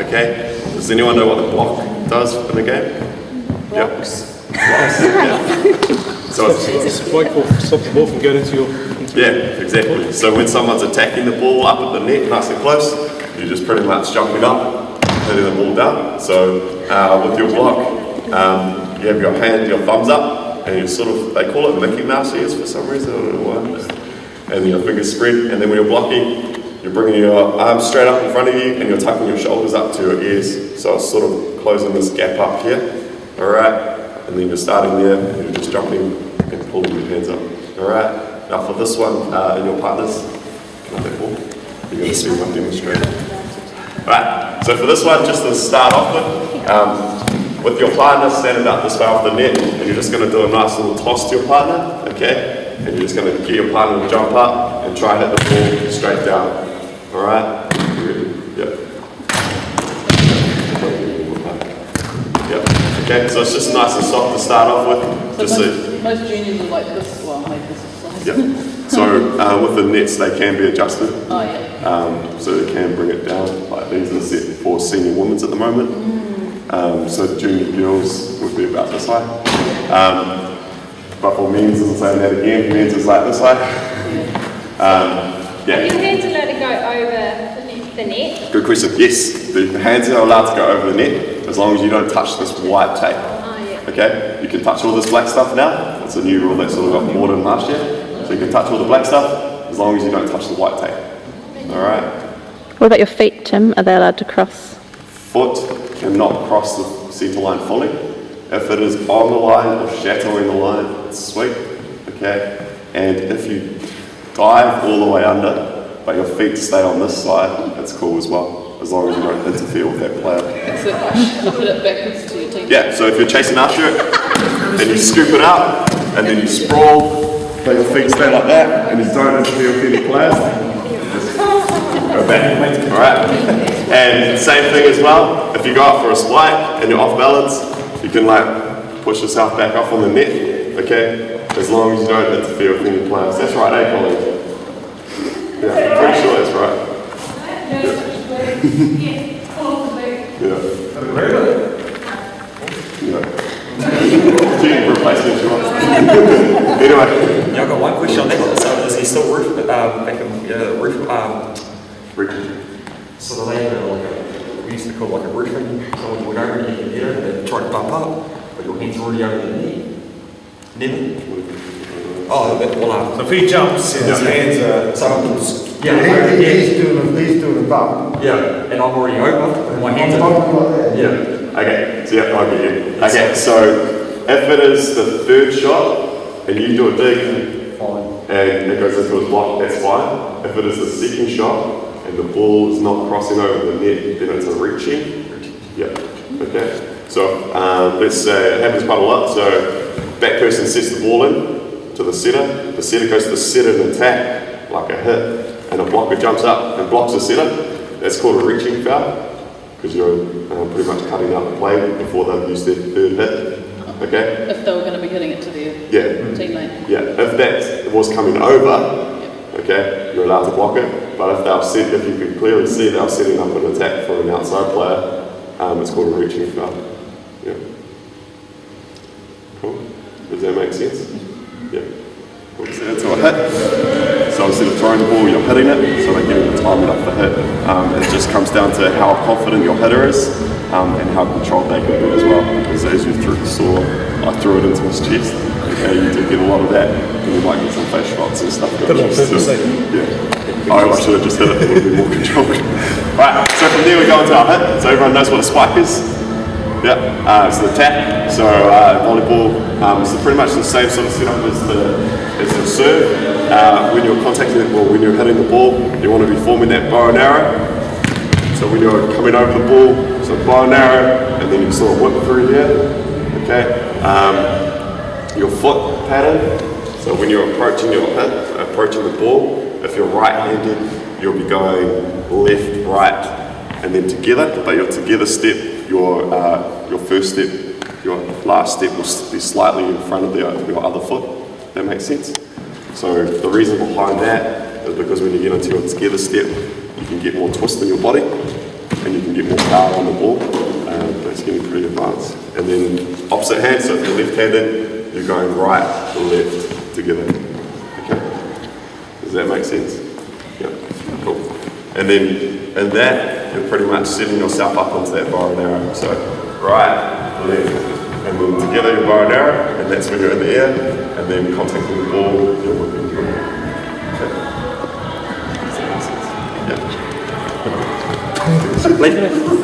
Okay? Does anyone know what the block does in the game? Blocks. So It's a wait for stop the ball from getting to your. yeah, exactly. So when someone's attacking the ball up at the net, nice and close, you're just pretty much jumping up, hitting the ball down. So with your block, you have your hand, your thumbs up, and you sort of, they call it Mickey Mouse ears for some reason, I don't know why. And your fingers spread, and then when you're blocking, you're bringing your arms straight up in front of you, and you're tucking your shoulders up to your ears. So it's sort of closing this gap up here. Alright? And then you're starting there, and you're just jumping and pulling your hands up. Alright? Now for this one, in your partners, can I have that ball? You're going to see one demonstrated. Alright, so for this one, just to start off with your partner standing up this way off the net, and you're just going to do a nice little toss to your partner, okay? And you're just going to get your partner to jump up and try and hit the ball straight down. Alright? You ready? Yep. Yep. Okay, so it's just nice and soft to start off with. So Just most juniors are like this, well, maybe this size. Yep. So with the nets, they can be adjusted. Oh yeah. So they can bring it down. Like these are set for senior women's at the moment. So junior girls would be about this high. But for men's, as I'm saying that again, men's is like this high. Are your hands allowed to go over the net? Good question. Yes, the hands are allowed to go over the net as long as you don't touch this white tape. Oh yeah. Okay, you can touch all this black stuff now. It's a new rule that sort of got more than last year. So you can touch all the black stuff as long as you don't touch the white tape. All right. What about your feet, Tim? Are they allowed to cross? Foot cannot cross the centre line fully. If it is on the line or shadowing the line, it's sweet. Okay, and if you dive all the way under, but your feet stay on this side, that's cool as well, as long as you don't interfere with that player. So put it backwards to your team. Yeah, so if you're chasing after it, and you scoop it up, and then you sprawl, but your feet stay like that, and you don't interfere with any players, just go back. Alright? And same thing as well, if you go up for a spike and you're off balance, you can like push yourself back off on the net, okay? As long as you don't interfere with any players. That's right, eh, Colleen? Yeah, I'm pretty sure that's right. Yeah. Replacement you want. Anyway. Yeah, I've got one question on that. So is he still roof, so the labour, like we used to call like a roofing, someone would over and you can get it and try to bump up, but your hand's already over the knee. Never? Oh, well, So if he jumps, his hands are. yeah, He's doing a bump. yeah, and I'm already over, my hands are. Yeah. Okay, so yeah, I get you. Okay, so if it is the third shot and you do a dig and it goes into a block, that's fine. If it is the second shot and the ball is not crossing over the net, then it's a reaching. Yeah, okay. So let's say it happens quite a lot. So back person sets the ball in to the setter goes to the setter and attack like a hit, and a blocker jumps up and blocks the setter. That's called a reaching foul, because you're pretty much cutting out the play before they've used their third hit. Okay? If they were going to be hitting it to their team lane. Yeah, if that was coming over, okay, you're allowed to block it. But if you can clearly see they're setting up an attack for an outside player, it's called a reaching foul. Yeah. Cool. Does that make sense? Yeah. Cool. So that's a hit. So instead of throwing the ball, you're hitting it, so they're getting the timing off the hit. It just comes down to how confident your hitter is and how controlled they can be as well. Because as you saw, I threw it into his chest. Okay, you do get a lot of that, and you might get some face shots and stuff. Yeah. I should have just hit it, it would be more controlled. Right, so from there we go into our hit. So everyone knows what a spike is. Yeah, it's the tap. So volleyball is pretty much the same sort of setup as the serve. When you're contacting it, when you're hitting the ball, you want to be forming that bow and arrow. So when you're coming over the ball, so bow and arrow, and then you sort of whip through here. Okay. Your foot pattern. So when you're approaching your hit, approaching the ball, if you're right-handed, you'll be going left, right, and then together. But your together step, your first step, your last step will be slightly in front of your other foot. That makes sense? So the reason behind that is because when you get into your together step, you can get more twist in your body. and you can get more power on the ball. That's getting pretty advanced. And then opposite hand, so if you're left-handed, you're going right to left together. Okay? Does that make sense? Yeah, cool. And then in that, you're pretty much setting yourself up onto that bow and arrow. So right, left, and then together your bow and arrow, and that's when you're in the air, and then contacting the ball, you're whipping through. Okay. Does that make sense? Yeah.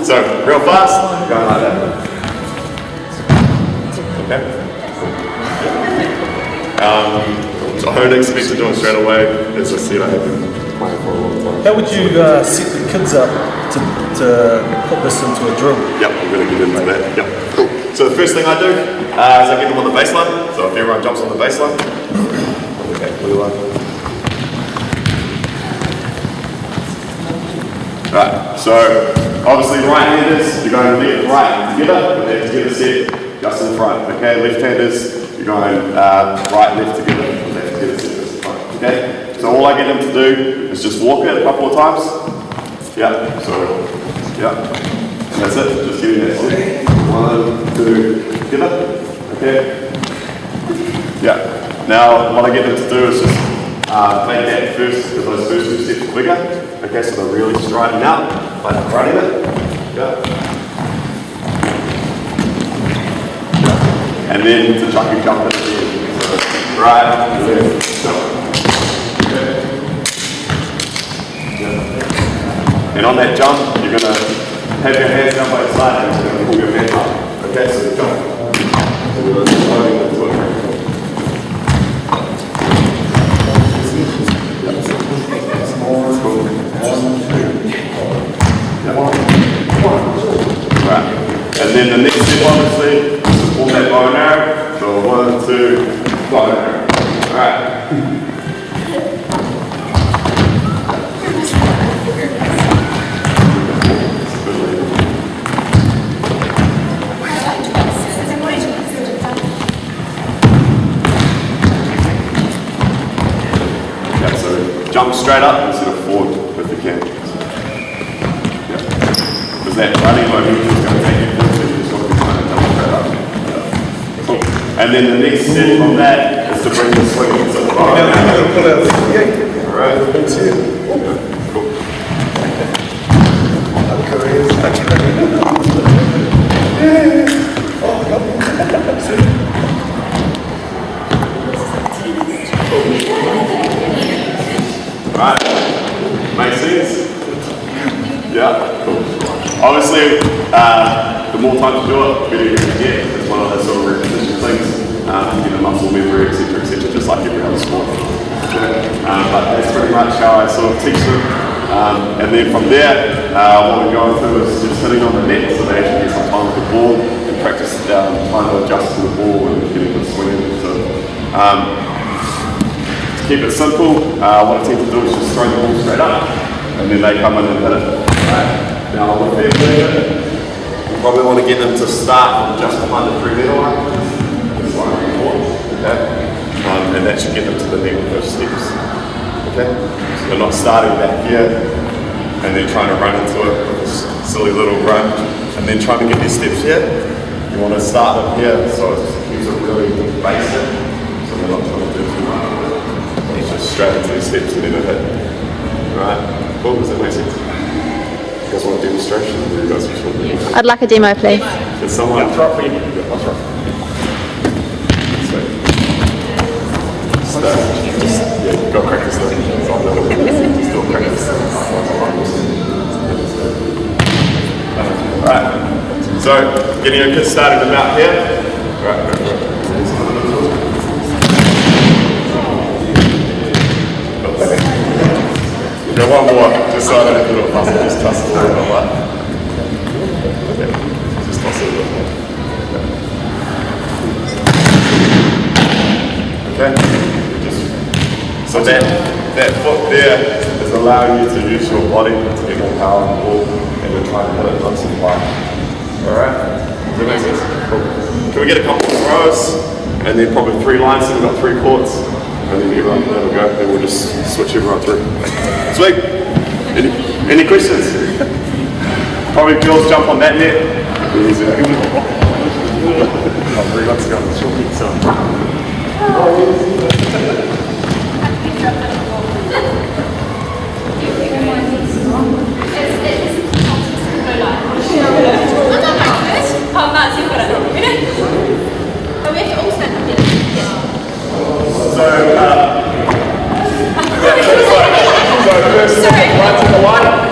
So real fast, going like that. Okay. So I don't expect to do it straight away. As I said, I have been playing for a long time. How would you set the kids up to put this into a drill? Yep, I'm going to get into that. Yep, cool. So the first thing I do is I get them on the baseline. So if everyone jumps on the baseline. Okay, blue line. Right, so obviously right-handers, you're going left, right, together, but left together set just in front. Okay, left-handers, you're going right, left together, left together set just in front. Okay, so all I get them to do is just walk it a couple of times. Yeah, so, yeah, and that's it, just getting that set. 1, 2, together. Okay, yeah. Now what I get them to do is just make that those first 2 steps bigger. Okay, so they're really striding out, like running it. Yeah. And then to chuck and jump at the end. So right, left, jump. Okay. Yeah. And on that jump, you're going to have your hands down by your side and you're going to pull your hands up. Okay, so jump. So we're slowing into it. Right. And then the next step obviously is to form that bow and arrow. So 1, 2, bow and arrow. Alright. Yeah, so jump straight up instead of forward if you can. That running motion is going to take you forward, so you just want to be trying to jump straight up. Cool. And then the next step from that is to bring the swing into the bow. Alright, thanks here. Cool. Alright, makes sense? Yeah, cool. Obviously, the more time you do it, the better you're going to get. It's one of those sort of repetition things. You get a muscle memory, etc., just like every other sport. But that's pretty much how I sort of teach them. And then from there, what we're going through is just sitting on the net so they actually get some time with the ball and practice trying to adjust to the ball and getting the swing. So, to keep it simple, what I tend to do is just throw the ball straight up and then they come in and hit it. Right. Now, with their player, you probably want to get them to start from just behind the 3 meter line. This line before, okay? And that should get them to the net first steps. Okay? So they're not starting back here and then trying to run into it with this silly little run and then trying to get their steps here. You want to start them here so it keeps it really basic. So they're not trying to do too much. It's just straight into their steps and then a hit. Alright? Cool, does that make sense? You guys want a demonstration? Or you guys just want to I'd like a demo, please. Can someone? I'll try for you. Yeah, I'll try. So, just, yeah, go practice that. Just do a practice. Alright. So, getting your kids started about here. Right. Yeah, one more, just so I don't have to do it fast, just toss it a little bit like that. Okay, just toss it a little bit. Okay, so that foot there is allowing you to use your body to get more power on the ball and you're trying to hit it nice and high. Alright, does that make sense? Cool. Can we get a couple of throws and then probably 3 lines, so we've got 3 courts. And then everyone, there we go, then we'll just switch everyone through. Sweet. Any questions? Probably girls jump on that net. Easy. Let's go.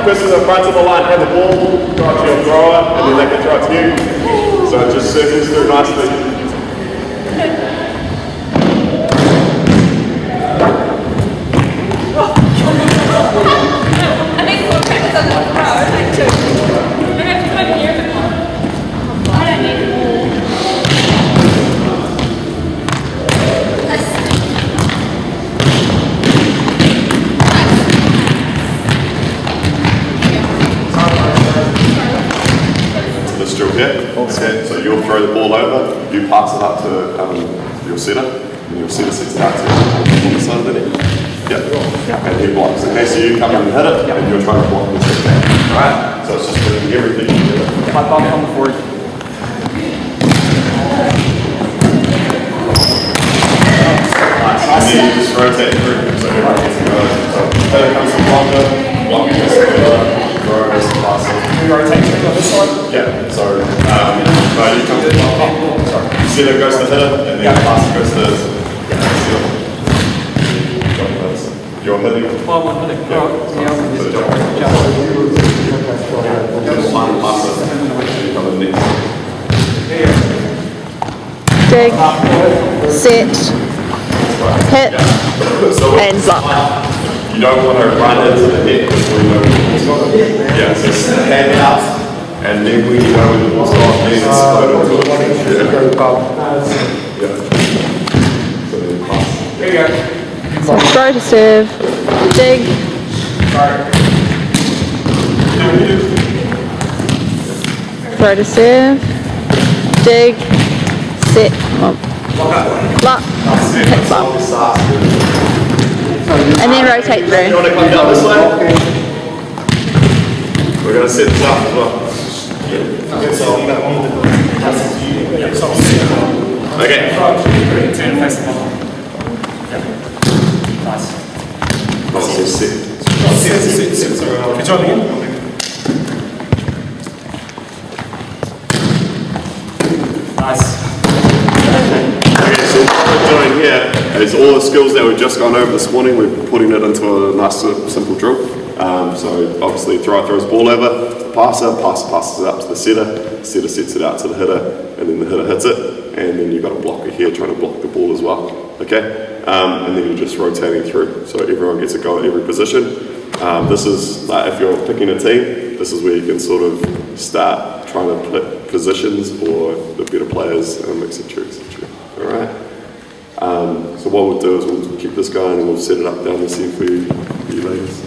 First is in front of the line, have the ball, throw it to your thrower, and then they can throw it to you. So it just circles through nicely. Okay, so you'll throw the ball over, you pass it up to your setter, and your setter sets it out to on the side of the net. Yeah, and he blocks. Okay, so you come in and hit it, and you're trying to block the set back. Alright, so it's just doing everything together. My bum on the forward. Nice, and then you just rotate through, so everyone gets to go. So hitter comes from longer, blocking the setter, throw goes to pass it. You rotate to the other side? Yeah, so no, you come to the sorry. Setter goes to hitter, and then pass goes to you're hitting. Oh, I'm hitting. Yeah, Dig, set, hit, and block. You don't want to run into the net before you know what's going on. Yeah, so hand out, and then when you know what's going on, then explode into it. Yeah. So then pass. There you go. So throw to serve, dig, throw to serve, dig, set, block, hit block. And then rotate You through. want to come down this way? We're going to set this up as well. Okay. Turn face the ball. Nice. Nice, so sit. Sit. Good job again. Nice. Okay, so what we're doing here is all the skills that we've just gone over this morning, we're putting it into a nice simple drill. So obviously thrower throws the ball over, passer passes it up to the setter sets it out to the hitter, and then the hitter hits it, and then you've got a blocker here trying to block the ball as well. Okay? And then you're just rotating through, so everyone gets a go at every position. This is, like, if you're picking a team, this is where you can sort of start trying to pick positions for the better players, etc. Alright? So what we'll do is we'll keep this going and we'll set it up down the scene for you ladies.